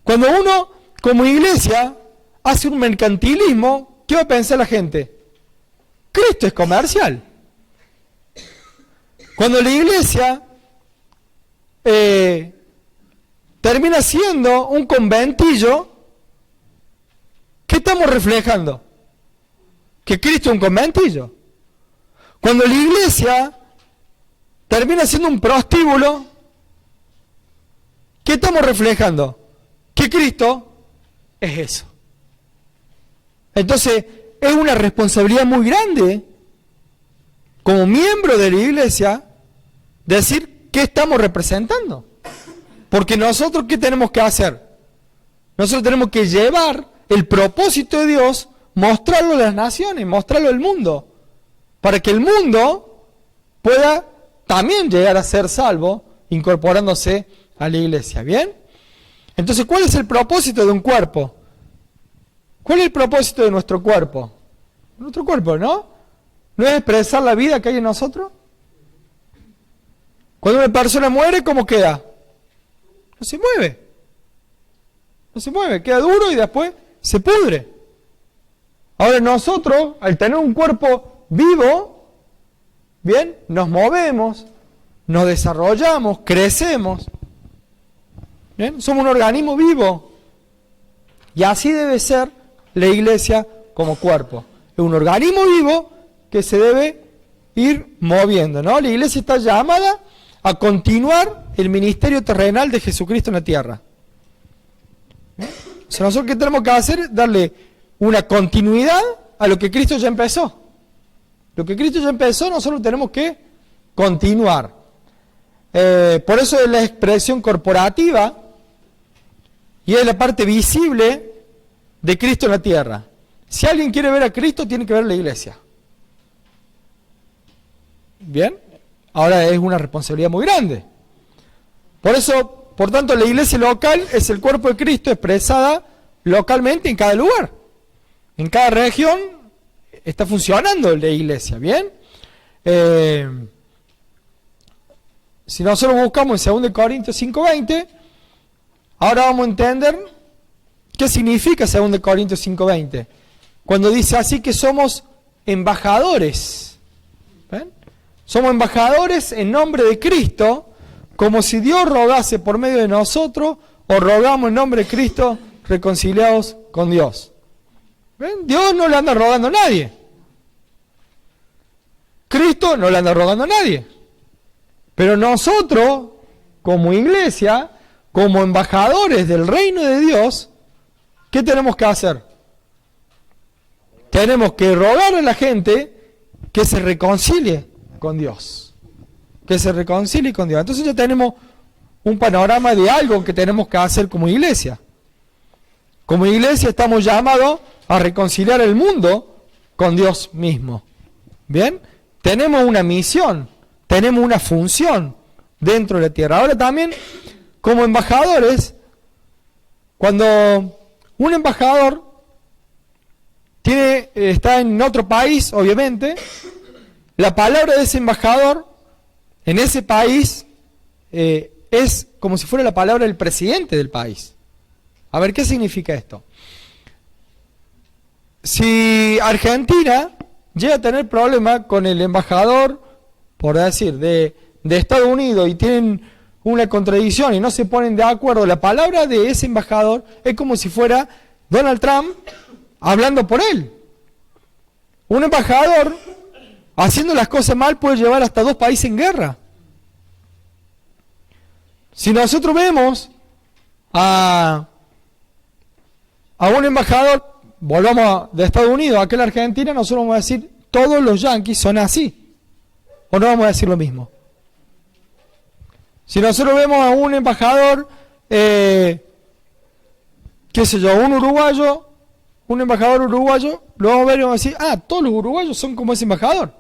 A: Cuando uno, como iglesia, hace un mercantilismo, ¿qué va a pensar la gente? Cristo es comercial. Cuando la iglesia termina siendo un conventillo. ¿Qué estamos reflejando? Que Cristo es un conventillo. Cuando la iglesia termina siendo un prostíbulo, ¿qué estamos reflejando? Que Cristo es eso. Entonces, es una responsabilidad muy grande, como miembro de la iglesia, decir qué estamos representando. Porque nosotros, ¿qué tenemos que hacer? Nosotros tenemos que llevar el propósito de Dios, mostrarlo a las naciones, mostrarlo al mundo, para que el mundo pueda también llegar a ser salvo, incorporándose a la iglesia. ¿Bien? Entonces, ¿cuál es el propósito de un cuerpo? ¿Cuál es el propósito de nuestro cuerpo? Nuestro cuerpo, ¿no? ¿No es expresar la vida que hay en nosotros? Cuando una persona muere, ¿cómo queda? No se mueve. No se mueve, queda duro y después se pudre. Ahora nosotros, al tener un cuerpo vivo, ¿bien? Nos movemos, nos desarrollamos, crecemos. ¿Bien? Somos un organismo vivo. Y así debe ser la iglesia como cuerpo. Es un organismo vivo que se debe ir moviendo, ¿no? La iglesia está llamada a continuar el ministerio terrenal de Jesucristo en la tierra. ¿Bien? O sea, nosotros, ¿qué tenemos que hacer? Darle una continuidad a lo que Cristo ya empezó. Lo que Cristo ya empezó, nosotros tenemos que continuar. Por eso es la expresión corporativa y es la parte visible de Cristo en la tierra. Si alguien quiere ver a Cristo, tiene que ver la iglesia. ¿Bien? Ahora es una responsabilidad muy grande. Por eso, por tanto, la iglesia local es el cuerpo de Cristo expresada localmente en cada lugar. En cada región está funcionando la iglesia, ¿bien? Si nosotros buscamos en 2 Corintios 5:20, ahora vamos a entender qué significa 2 Corintios 5:20. Cuando dice así que somos embajadores. ¿Ven? Somos embajadores en nombre de Cristo, como si Dios rogase por medio de nosotros, o rogamos en nombre de Cristo reconciliados con Dios. ¿Ven? Dios no le anda rogando a nadie. Cristo no le anda rogando a nadie. Pero nosotros, como iglesia, como embajadores del reino de Dios, ¿qué tenemos que hacer? Tenemos que rogar a la gente que se reconcilie con Dios. Que se reconcilie con Dios. Entonces ya tenemos un panorama de algo que tenemos que hacer como iglesia. Como iglesia estamos llamados a reconciliar el mundo con Dios mismo. ¿Bien? Tenemos una misión, tenemos una función dentro de la tierra. Ahora también, como embajadores, cuando un embajador está en otro país, obviamente, la palabra de ese embajador en ese país es como si fuera la palabra del presidente del país. A ver, ¿qué significa esto? Si Argentina llega a tener problemas con el embajador, por decir, de Estados Unidos, y tienen una contradicción y no se ponen de acuerdo, la palabra de ese embajador es como si fuera Donald Trump hablando por él. Un embajador haciendo las cosas mal puede llevar hasta 2 países en guerra. Si nosotros vemos a un embajador, volvamos de Estados Unidos a aquel Argentina, nosotros vamos a decir, todos los yanquis son así. ¿O no vamos a decir lo mismo? Si nosotros vemos a un embajador, qué sé yo, un embajador uruguayo, lo vamos a ver y vamos a decir, todos los uruguayos son como ese embajador.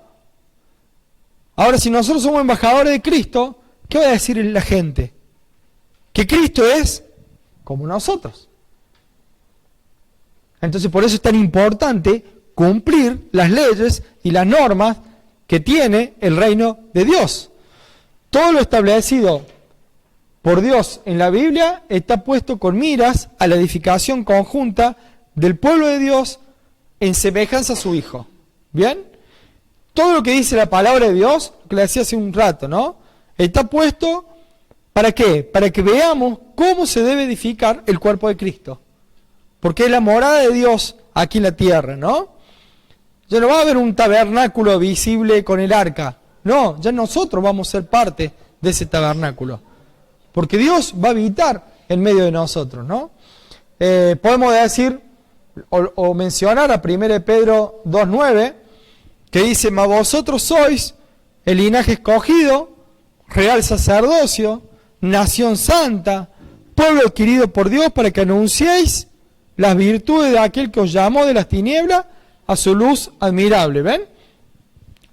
A: Ahora, si nosotros somos embajadores de Cristo, ¿qué va a decir la gente? Que Cristo es como nosotros. Entonces, por eso es tan importante cumplir las leyes y las normas que tiene el reino de Dios. Todo lo establecido por Dios en la Biblia está puesto con miras a la edificación conjunta del pueblo de Dios en semejanza a su Hijo. ¿Bien? Todo lo que dice la palabra de Dios, que le decía hace un rato, ¿no? Está puesto ¿Para qué? Para que veamos cómo se debe edificar el cuerpo de Cristo. Porque es la morada de Dios aquí en la tierra, ¿no? Ya no va a haber un tabernáculo visible con el arca. No, ya nosotros vamos a ser parte de ese tabernáculo. Porque Dios va a habitar en medio de nosotros, ¿no? Podemos decir o mencionar a 1 Pedro 2:9, que dice: mas vosotros sois el linaje escogido, real sacerdocio, nación santa, pueblo adquirido por Dios, para que anunciéis las virtudes de aquel que os llamó de las tinieblas a su luz admirable. ¿Ven?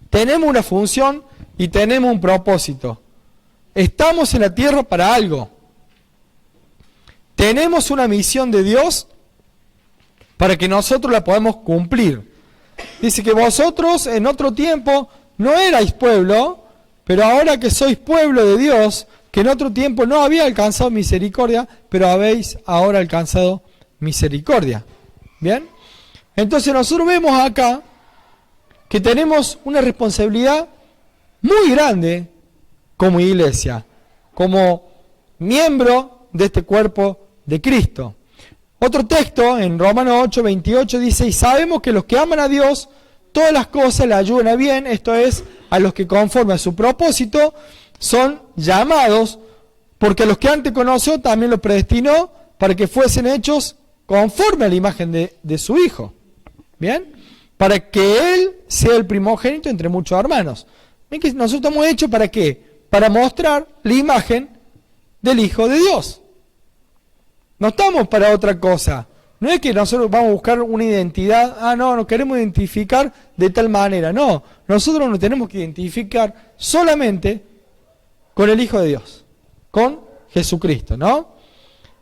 A: Tenemos una función y tenemos un propósito. Estamos en la tierra para algo. Tenemos una misión de Dios para que nosotros la podamos cumplir. Dice que vosotros en otro tiempo no erais pueblo, pero ahora que sois pueblo de Dios, que en otro tiempo no había alcanzado misericordia, pero habéis ahora alcanzado misericordia. ¿Bien? Entonces nosotros vemos acá que tenemos una responsabilidad muy grande como iglesia, como miembro de este cuerpo de Cristo. Otro texto en Romanos 8:28 dice: y sabemos que los que aman a Dios, todas las cosas le ayudan a bien, esto es, a los que conforme a su propósito son llamados, porque a los que antes conoció también los predestinó para que fuesen hechos conforme a la imagen de su Hijo. ¿Bien? Para que Él sea el primogénito entre muchos hermanos. ¿Ven que nosotros estamos hechos para qué? Para mostrar la imagen del Hijo de Dios. No estamos para otra cosa. No es que nosotros vamos a buscar una identidad, no, nos queremos identificar de tal manera. No, nosotros nos tenemos que identificar solamente con el Hijo de Dios, con Jesucristo, ¿no?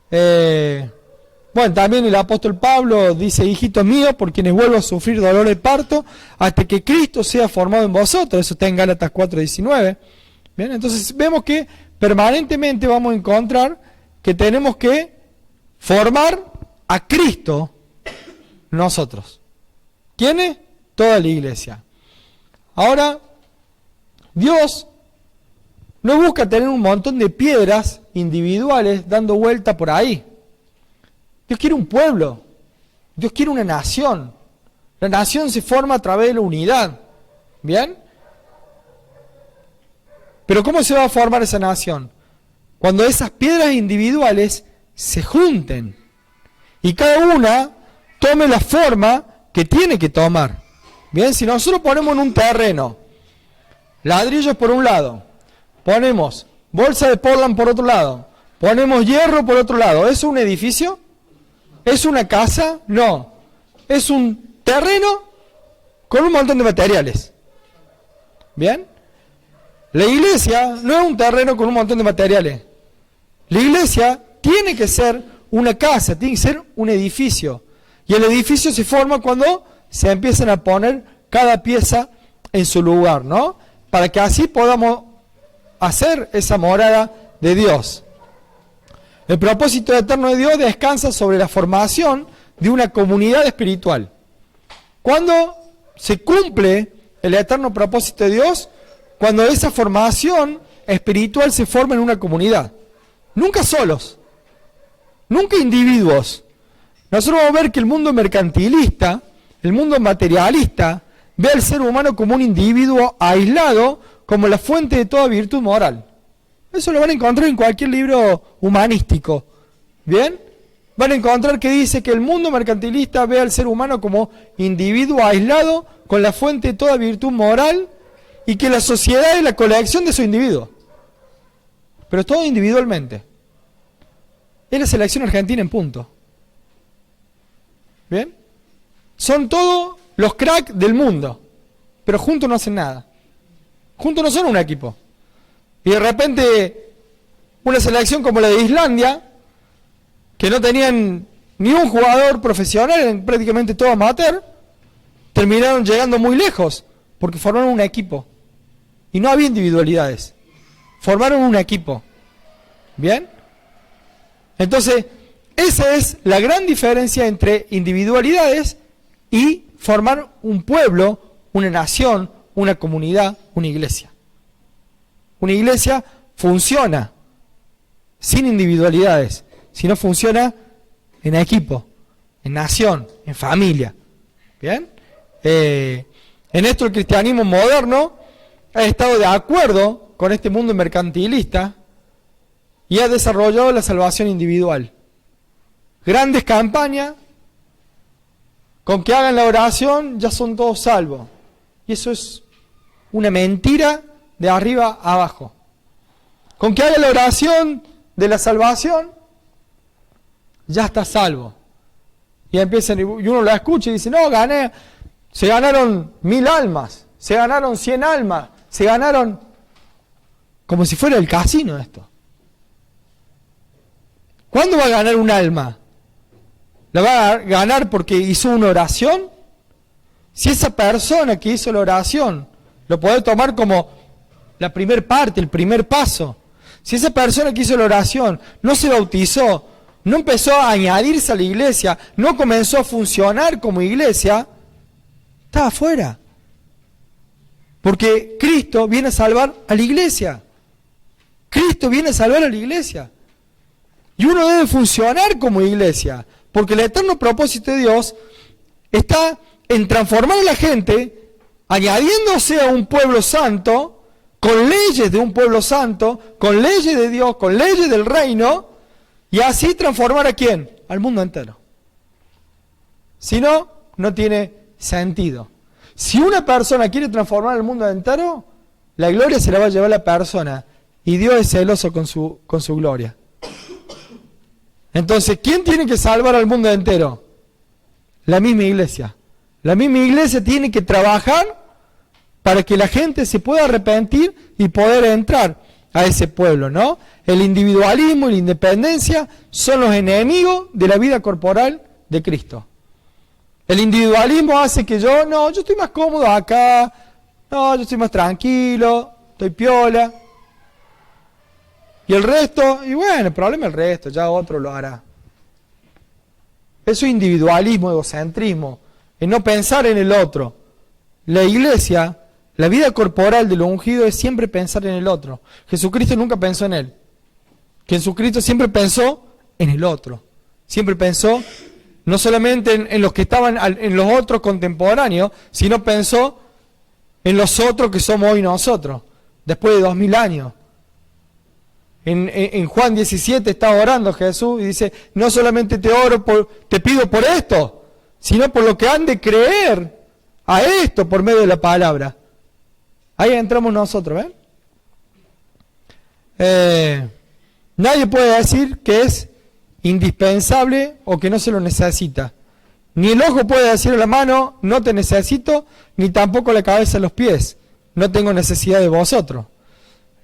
A: Bueno, también el apóstol Pablo dice: hijitos míos, por quienes vuelvo a sufrir dolor de parto, hasta que Cristo sea formado en vosotros. Eso está en Gálatas 4:19. Bien, entonces vemos que permanentemente vamos a encontrar que tenemos que formar a Cristo nosotros. ¿Quiénes? Toda la iglesia. Ahora, Dios no busca tener un montón de piedras individuales dando vuelta por ahí. Dios quiere un pueblo. Dios quiere una nación. La nación se forma a través de la unidad. ¿Bien? Pero ¿cómo se va a formar esa nación? Cuando esas piedras individuales se junten y cada una tome la forma que tiene que tomar. Bien, si nosotros ponemos en un terreno ladrillos por un lado, ponemos bolsa de Portland por otro lado, ponemos hierro por otro lado, ¿es un edificio? ¿Es una casa? No. Es un terreno con un montón de materiales. ¿Bien? La iglesia no es un terreno con un montón de materiales. La iglesia tiene que ser una casa, tiene que ser un edificio. Y el edificio se forma cuando se empiezan a poner cada pieza en su lugar, ¿no? Para que así podamos hacer esa morada de Dios. El propósito eterno de Dios descansa sobre la formación de una comunidad espiritual. ¿Cuándo se cumple el eterno propósito de Dios? Cuando esa formación espiritual se forma en una comunidad. Nunca solos, nunca individuos. Nosotros vamos a ver que el mundo mercantilista, el mundo materialista, ve al ser humano como un individuo aislado, como la fuente de toda virtud moral. Eso lo van a encontrar en cualquier libro humanístico. ¿Bien? Van a encontrar que dice que el mundo mercantilista ve al ser humano como individuo aislado, con la fuente de toda virtud moral, y que la sociedad es la colección de esos individuos. Pero todo individualmente. Es la selección argentina en punto. ¿Bien? Son todos los cracks del mundo, pero juntos no hacen nada. Juntos no son un equipo. Y de repente, una selección como la de Islandia, que no tenían ni un jugador profesional, eran prácticamente todo amateur, terminaron llegando muy lejos, porque formaron un equipo. Y no había individualidades. Formaron un equipo. ¿Bien? Entonces, esa es la gran diferencia entre individualidades y formar un pueblo, una nación, una comunidad, una iglesia. Una iglesia funciona sin individualidades, sino funciona en equipo, en nación, en familia. ¿Bien? En esto el cristianismo moderno ha estado de acuerdo con este mundo mercantilista y ha desarrollado la salvación individual. Grandes campañas, con que hagan la oración ya son todos salvos. Y eso es una mentira de arriba a abajo. Con que hagan la oración de la salvación, ya está salvo. Y empiezan, y uno lo escucha y dice, no, se ganaron 1000 almas, se ganaron 100 almas, se ganaron, como si fuera el casino esto. ¿Cuándo va a ganar un alma? ¿La va a ganar porque hizo una oración? Si esa persona que hizo la oración lo puede tomar como la primer parte, el primer paso. Si esa persona que hizo la oración no se bautizó, no empezó a añadirse a la iglesia, no comenzó a funcionar como iglesia, está afuera. Porque Cristo viene a salvar a la iglesia. Cristo viene a salvar a la iglesia. Y uno debe funcionar como iglesia, porque el eterno propósito de Dios está en transformar a la gente, añadiéndose a un pueblo santo, con leyes de un pueblo santo, con leyes de Dios, con leyes del reino, y así transformar ¿a quién? Al mundo entero. Si no, no tiene sentido. Si una persona quiere transformar el mundo entero, la gloria se la va a llevar la persona, y Dios es celoso con su gloria. Entonces, ¿quién tiene que salvar al mundo entero? La misma iglesia. La misma iglesia tiene que trabajar para que la gente se pueda arrepentir y poder entrar a ese pueblo, ¿no? El individualismo y la independencia son los enemigos de la vida corporal de Cristo. El individualismo hace que yo estoy más cómodo acá, yo estoy más tranquilo, estoy piola. Y el resto, y bueno, el problema es el resto, ya otro lo hará. Eso es individualismo, egocentrismo, es no pensar en el otro. La iglesia, la vida corporal de lo ungido es siempre pensar en el otro. Jesucristo nunca pensó en él. Jesucristo siempre pensó en el otro. Siempre pensó no solamente en los que estaban en los otros contemporáneos, sino pensó en los otros que somos hoy nosotros, después de 2000 años. En Juan 17 está orando Jesús y dice, no solamente te pido por esto, sino por lo que han de creer a esto por medio de la palabra. Ahí entramos nosotros, nadie puede decir que es indispensable o que no se lo necesita. Ni el ojo puede decir a la mano, no te necesito, ni tampoco la cabeza a los pies, no tengo necesidad de vosotros.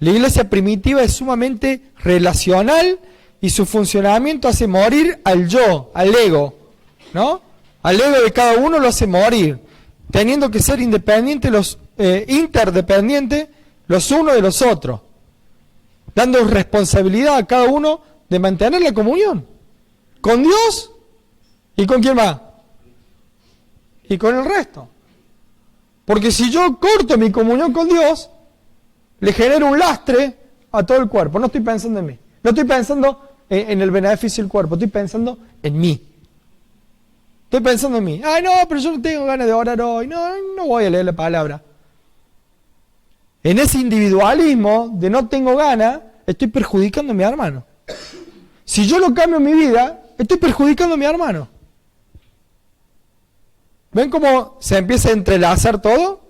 A: La iglesia primitiva es sumamente relacional y su funcionamiento hace morir al yo, al ego, ¿no? Al ego de cada uno lo hace morir, teniendo que ser independientes, interdependientes los unos de los otros, dando responsabilidad a cada uno de mantener la comunión con Dios y con quién más, y con el resto. Porque si yo corto mi comunión con Dios, le genero un lastre a todo el cuerpo. No estoy pensando en mí. No estoy pensando en el beneficio del cuerpo. Estoy pensando en mí. Estoy pensando en mí. Ay, no, pero yo no tengo ganas de orar hoy. No voy a leer la palabra. En ese individualismo de no tengo ganas, estoy perjudicando a mi hermano. Si yo no cambio mi vida, estoy perjudicando a mi hermano. ¿Ven cómo se empieza a entrelazar todo?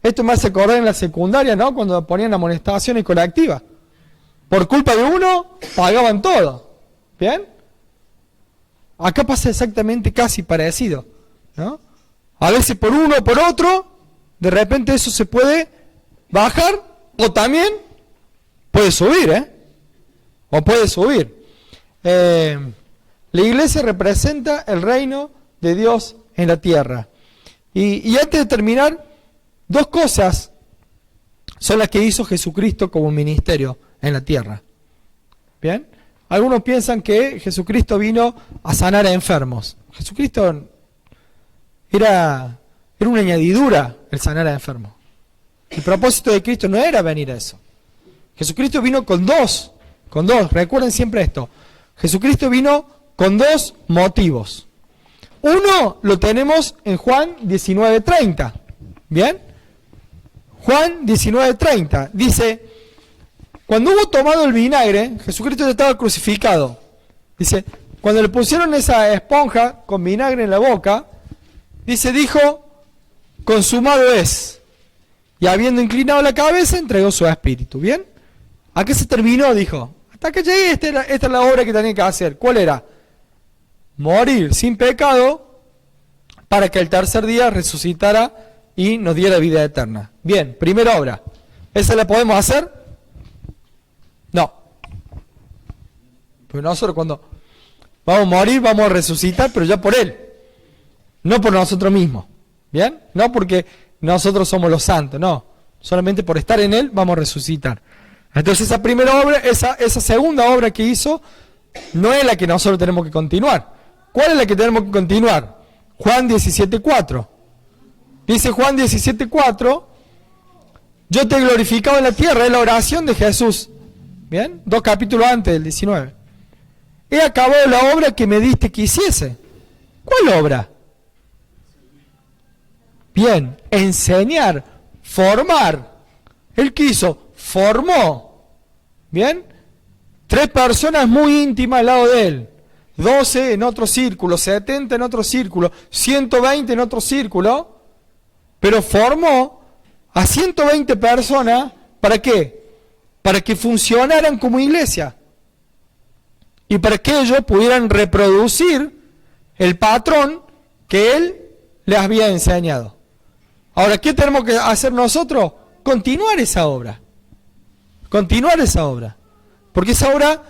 A: Esto me hace acordar en la secundaria, ¿no? Cuando ponían amonestaciones colectivas. Por culpa de uno, pagaban todo. ¿Bien? Acá pasa exactamente casi parecido, ¿no? A veces por uno o por otro, de repente eso se puede bajar o también puede subir, O puede subir. La iglesia representa el reino de Dios en la tierra. Y antes de terminar, dos cosas son las que hizo Jesucristo como ministerio en la tierra. ¿Bien? Algunos piensan que Jesucristo vino a sanar a enfermos. Jesucristo era una añadidura el sanar a enfermos. El propósito de Cristo no era venir a eso. Jesucristo vino con dos con dos. Recuerden siempre esto. Jesucristo vino con dos motivos. Uno lo tenemos en Juan 19:30. ¿Bien? Juan 19:30 dice, cuando hubo tomado el vinagre, Jesucristo ya estaba crucificado. Dice, cuando le pusieron esa esponja con vinagre en la boca, dijo, consumado es. Y habiendo inclinado la cabeza, entregó su espíritu. ¿Bien? ¿A qué se terminó? Dijo, hasta que llegué, esta es la obra que tenía que hacer. ¿Cuál era? Morir sin pecado para que el tercer día resucitara y nos diera vida eterna. Bien, primera obra. ¿Esa la podemos hacer? No. Pues nosotros cuando vamos a morir, vamos a resucitar, pero ya por Él. No por nosotros mismos. ¿Bien? No porque nosotros somos los santos, no. Solamente por estar en Él vamos a resucitar. Entonces esa primera obra, esa segunda obra que hizo, no es la que nosotros tenemos que continuar. ¿Cuál es la que tenemos que continuar? Juan 17:4. Dice Juan 17:4, yo te he glorificado en la tierra, es la oración de Jesús. ¿Bien? 2 capítulos antes del 19. He acabado la obra que me diste que hiciese. ¿Cuál obra? Bien, enseñar, formar. Él quiso, formó. ¿Bien? 3 personas muy íntimas al lado de él. 12 en otro círculo, 70 en otro círculo, 120 en otro círculo. Pero formó a 120 personas, ¿para qué? Para que funcionaran como iglesia. Y para que ellos pudieran reproducir el patrón que él les había enseñado. Ahora, ¿qué tenemos que hacer nosotros? Continuar esa obra. Continuar esa obra. Porque esa obra,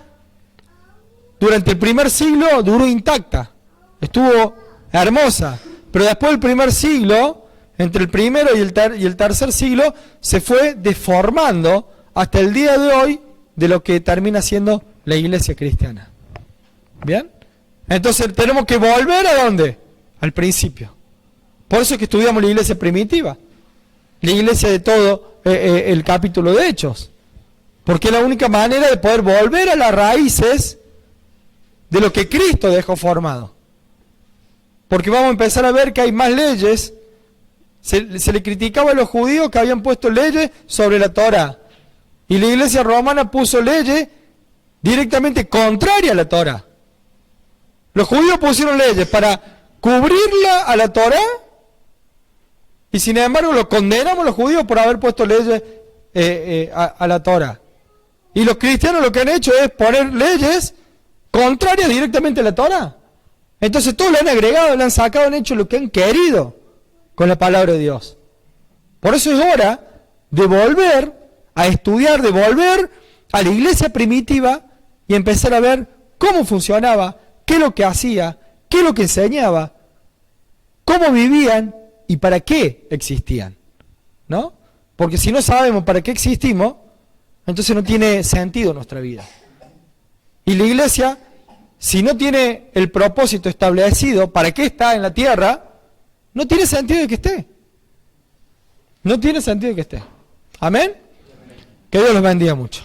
A: durante el primer siglo, duró intacta. Estuvo hermosa. Pero después del primer siglo, entre el primero y el tercer siglo, se fue deformando hasta el día de hoy de lo que termina siendo la iglesia cristiana. ¿Bien? Entonces tenemos que volver ¿a dónde? Al principio. Por eso es que estudiamos la iglesia primitiva, la iglesia de todo el capítulo de Hechos, porque es la única manera de poder volver a las raíces de lo que Cristo dejó formado. Porque vamos a empezar a ver que hay más leyes. Se le criticaba a los judíos que habían puesto leyes sobre la Torá, y la iglesia romana puso leyes directamente contrarias a la Torá. Los judíos pusieron leyes para cubrirla a la Torá, y sin embargo los condenamos los judíos por haber puesto leyes a la Torá. Y los cristianos lo que han hecho es poner leyes contrarias directamente a la Torá. Entonces todos le han agregado, le han sacado, han hecho lo que han querido con la palabra de Dios. Por eso es hora de volver a estudiar, de volver a la iglesia primitiva y empezar a ver cómo funcionaba, qué es lo que hacía, qué es lo que enseñaba, cómo vivían y para qué existían, ¿no? Porque si no sabemos para qué existimos, entonces no tiene sentido nuestra vida. Y la iglesia, si no tiene el propósito establecido, para qué está en la tierra, no tiene sentido de que esté. No tiene sentido de que esté. ¿Amén? Que Dios los bendiga mucho.